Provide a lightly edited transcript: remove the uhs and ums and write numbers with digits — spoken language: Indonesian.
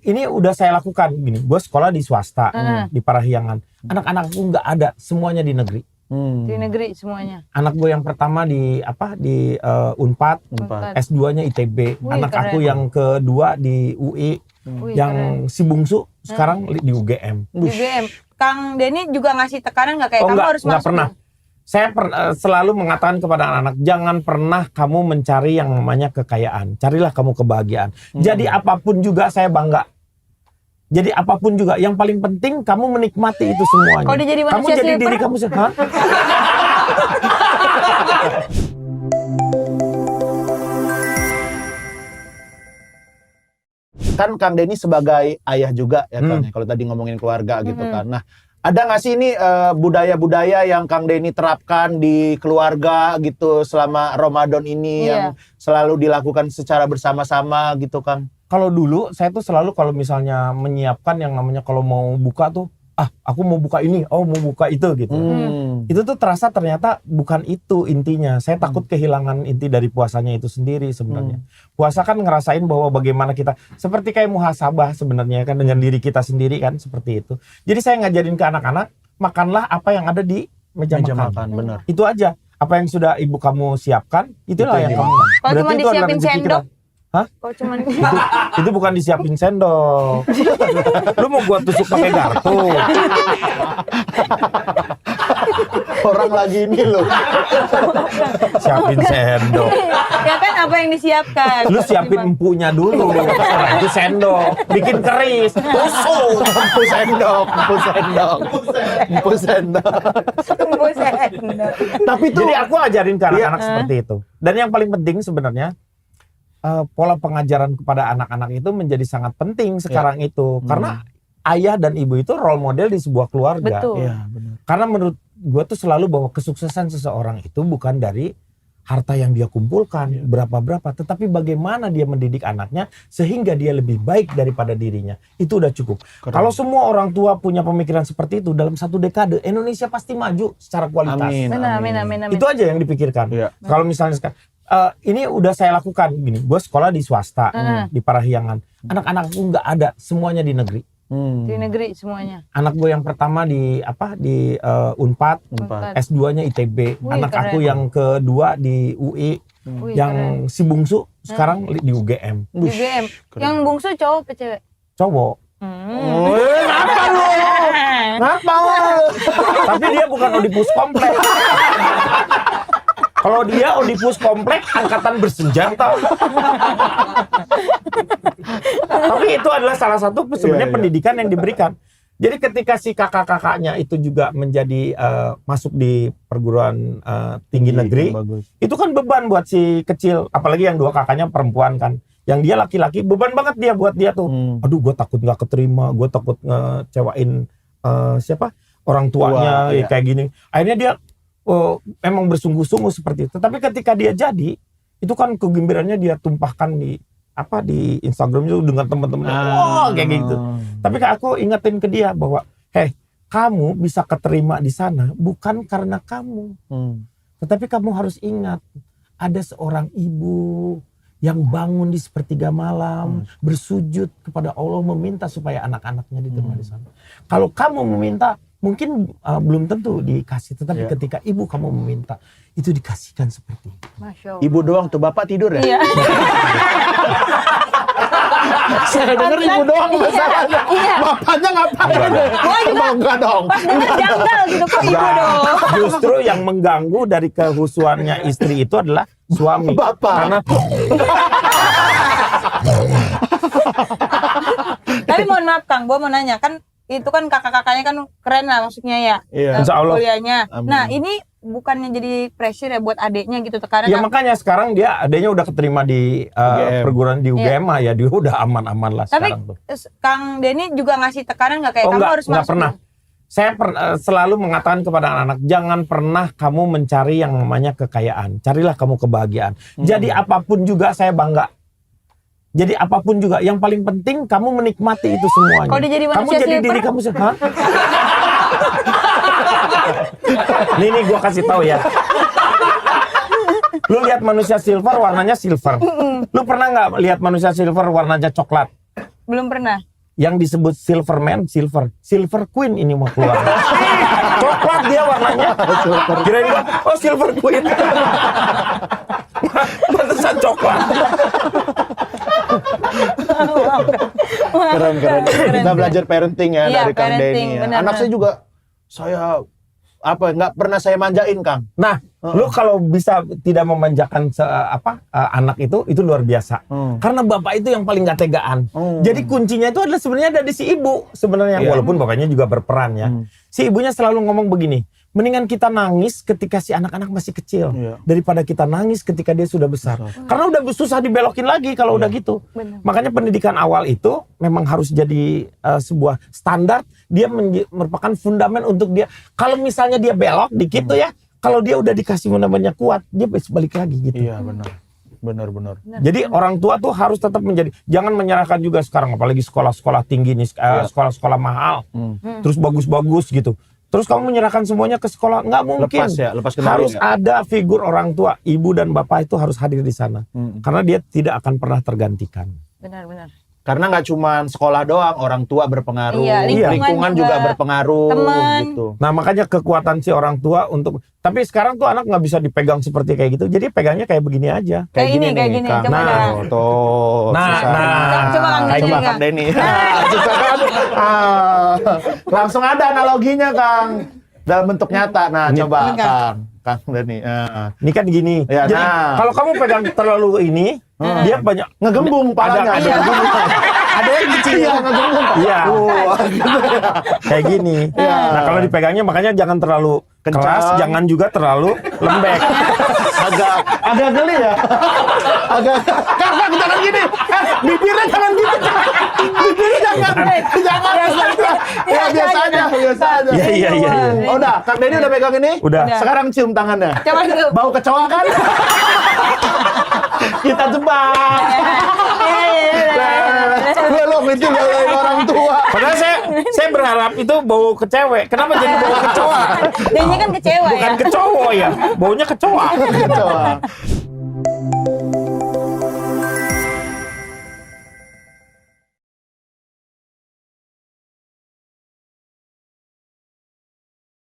Ini udah saya lakukan gini. Gue sekolah di swasta di Parahyangan. Anak-anakku nggak ada, semuanya di negeri. Di negeri semuanya. Anak gue yang pertama di Unpad. S2-nya ITB. Wih, Anak keren. aku yang kedua di UI. Wih, Yang keren. si bungsu sekarang di UGM. Di UGM. Kang Denny juga ngasih tekanan nggak kayak Oh, kamu enggak, harus enggak masuk? pernah. Saya selalu mengatakan kepada anak-anak, jangan pernah kamu mencari yang namanya kekayaan. Carilah kamu kebahagiaan. Jadi apapun juga saya bangga. Jadi apapun juga, yang paling penting kamu menikmati itu semuanya. Kalau dia jadi Kamu manusia jadi silver? diri kamu sendiri. Hah? Kan Kang Denny sebagai ayah juga ya kan, kalau tadi ngomongin keluarga gitu kan. Nah, ada nggak sih ini budaya-budaya yang Kang Denny terapkan di keluarga gitu selama Ramadan ini yang selalu dilakukan secara bersama-sama gitu, Kang? Kalau dulu saya tuh selalu kalau misalnya menyiapkan yang namanya kalau mau buka tuh, aku mau buka ini, mau buka itu gitu. Itu tuh terasa ternyata bukan itu intinya. Saya takut kehilangan inti dari puasanya itu sendiri sebenarnya. Puasa kan ngerasain bahwa bagaimana kita, seperti kayak muhasabah sebenarnya kan dengan diri kita sendiri kan, seperti itu. Jadi saya ngajarin ke anak-anak, makanlah apa yang ada di meja makan. Bener. Itu aja. Apa yang sudah ibu kamu siapkan, itulah yang kamu makan. Kalau cuma Berarti itu adalah disiapin rezeki kita. sendok? Hah? Kalau cuma Itu bukan disiapin sendok. Lu mau gua tusuk pakai garpu? Orang lagi ini loh. Siapin sendok. ya kan apa yang disiapkan? Lu siapin empunya dulu. Setelah itu sendok. Bikin keris. Tusuk. Empu sendok. Tunggu sendok. Tapi tuh Jadi aku ajarin ke anak-anak seperti itu. Dan yang paling penting sebenarnya, pola pengajaran kepada anak-anak itu menjadi sangat penting sekarang itu. Karena ayah dan ibu itu role model di sebuah keluarga. Betul. Iya, benar. Karena menurut gue tuh selalu bahwa kesuksesan seseorang itu bukan dari harta yang dia kumpulkan, berapa-berapa. Tetapi bagaimana dia mendidik anaknya sehingga dia lebih baik daripada dirinya. Itu udah cukup. Kalau semua orang tua punya pemikiran seperti itu, dalam 1 dekade, Indonesia pasti maju secara kualitas. Amin. Itu aja yang dipikirkan. Iya. Kalau misalnya sekarang, ini udah saya lakukan gini. Gue sekolah di swasta di Parahyangan. Anak-anakku nggak ada, semuanya di negeri. Di negeri semuanya. Anak gue yang pertama di Unpad. S2-nya ITB. Wih, Anak keren. aku yang kedua di UI. Wih, Yang si bungsu sekarang di UGM. Di UGM. Yang bungsu cowok apa cewek? Cowok. Ngapa lu? Ngapa lu? Tapi dia bukan Oedipus komplek. Kalau dia Oedipus komplek, angkatan bersenjata. Tapi itu adalah salah satu sebenarnya pendidikan yang diberikan. Jadi ketika si kakak-kakaknya itu juga menjadi masuk di perguruan tinggi negeri, itu kan beban buat si kecil. Apalagi yang 2 kakaknya perempuan kan. Yang dia laki-laki, beban banget dia buat dia tuh. Aduh, gue takut nggak keterima, gue takut ngecewain orang tuanya kayak gini. Akhirnya dia emang bersungguh-sungguh seperti itu. Tapi ketika dia jadi, itu kan kegembiraannya dia tumpahkan di Instagram itu dengan teman-temannya. Wah, kayak gitu. Tapi aku ingetin ke dia bahwa, kamu bisa keterima di sana bukan karena kamu. Tetapi kamu harus ingat, ada seorang ibu yang bangun di sepertiga malam, bersujud kepada Allah, meminta supaya anak-anaknya diterima di sana. Kalau kamu meminta, mungkin belum tentu dikasih, tetapi ketika ibu kamu meminta, itu dikasihkan seperti itu. Masya Allah. Ibu doang tuh, bapak tidur ya? Iya. Saya denger ibu doang masalahnya. Iya. Bapaknya ngapain? Gua juga Enggak dong. pas denger janggal gitu kok ibu dong. Justru yang mengganggu dari kehusuannya istri itu adalah suami. Bapak. Karena Tapi mohon maaf Kang, gua mau nanya kan itu kan kakak-kakaknya kan keren lah maksudnya ya. Iya. Insya Allah. Kuliahnya. Amin. Nah, ini bukannya jadi pressure ya buat adeknya gitu karena ya kan makanya sekarang dia adanya udah keterima di perguruan di UGM ya, dia udah aman-aman lah tapi sekarang tuh. Kang Denny juga ngasih tekanan nggak kayak kamu harus enggak masuk? pernah. Saya selalu mengatakan kepada anak-anak, jangan pernah kamu mencari yang namanya kekayaan. Carilah kamu kebahagiaan. Jadi apapun juga saya bangga. Jadi apapun juga, yang paling penting kamu menikmati itu semuanya. Kalau dia jadi kamu manusia jadi silver? diri kamu sendiri. Hah? Nih gua kasih tahu ya. Lu lihat manusia silver warnanya silver. Lu pernah nggak lihat manusia silver warnanya coklat? Belum pernah. Yang disebut Silverman, Silver Queen ini mau keluar. Coklat dia warnanya. Kirain gua, oh Silver Queen. Pantesan coklat. Keren. Kita belajar parenting ya Iya, dari Kang parenting, Denny ya. benar, Anak benar. saya juga nggak pernah saya manjain, Kang. Nah, lu kalau bisa tidak memanjakan anak itu luar biasa. Karena bapak itu yang paling gak tegaan. Jadi kuncinya itu adalah sebenarnya ada di si ibu sebenarnya, walaupun bapaknya juga berperan ya. Si ibunya selalu ngomong begini, mendingan kita nangis ketika si anak-anak masih kecil daripada kita nangis ketika dia sudah besar. Karena udah susah dibelokin lagi kalau udah gitu. Benar. Makanya pendidikan awal itu memang harus jadi sebuah standar. Dia merupakan fundamen untuk dia. Kalau misalnya dia belok dikit tuh ya, kalau dia udah dikasih fundamennya kuat, dia balik lagi gitu. Iya, benar. Jadi orang tua tuh harus tetap jangan menyerahkan juga sekarang, apalagi sekolah-sekolah tinggi nih, sekolah-sekolah mahal, terus bagus-bagus gitu. Terus kamu menyerahkan semuanya ke sekolah, nggak mungkin. Lepas kendali harus ya. ada figur orang tua, ibu dan bapak itu harus hadir di sana, karena dia tidak akan pernah tergantikan. Benar. Karena nggak cuma sekolah doang, orang tua berpengaruh, Iya, lingkungan juga berpengaruh, teman. gitu. Nah makanya kekuatan si orang tua tapi sekarang tuh anak nggak bisa dipegang seperti kayak gitu, jadi pegangnya kayak begini aja. Kayak gini, Kang. coba Nah, dah. Tuh, Nah, susah. Coba Kang Denny, Coba Kang. Kang Denny. Susah kan? Langsung ada analoginya, Kang. Dalam bentuk nyata. Nah, Ini- coba ini, Kang. Kang Denny. Ini kan gini. Ya, Jadi nah. kalau kamu pegang terlalu ini, dia banyak Ngegembung palanya. Ada, ada yang kecil. Iya, ngegembung. Iya. Gitu ya. Kayak gini. Iya. Nah kalau dipegangnya makanya jangan terlalu Kencang. keras, jangan juga terlalu lembek. agak geli ya. Kakak jangan gini. Bibirnya jangan gitu. Bibirnya jangan. Ya biasa aja. Iya. Oh, udah, Kang Denny udah pegang ini? Udah. Sekarang cium tangannya. Coba dulu. Bau kecoa kan? Kita jebak. Lo itu belain orang tua. Padahal saya berharap itu bau ke cewek. Kenapa jadi bau ke cowok? Denny kan kecewa Bukan ya. ke cowok ya. Baunya ke cowok. Kecoa.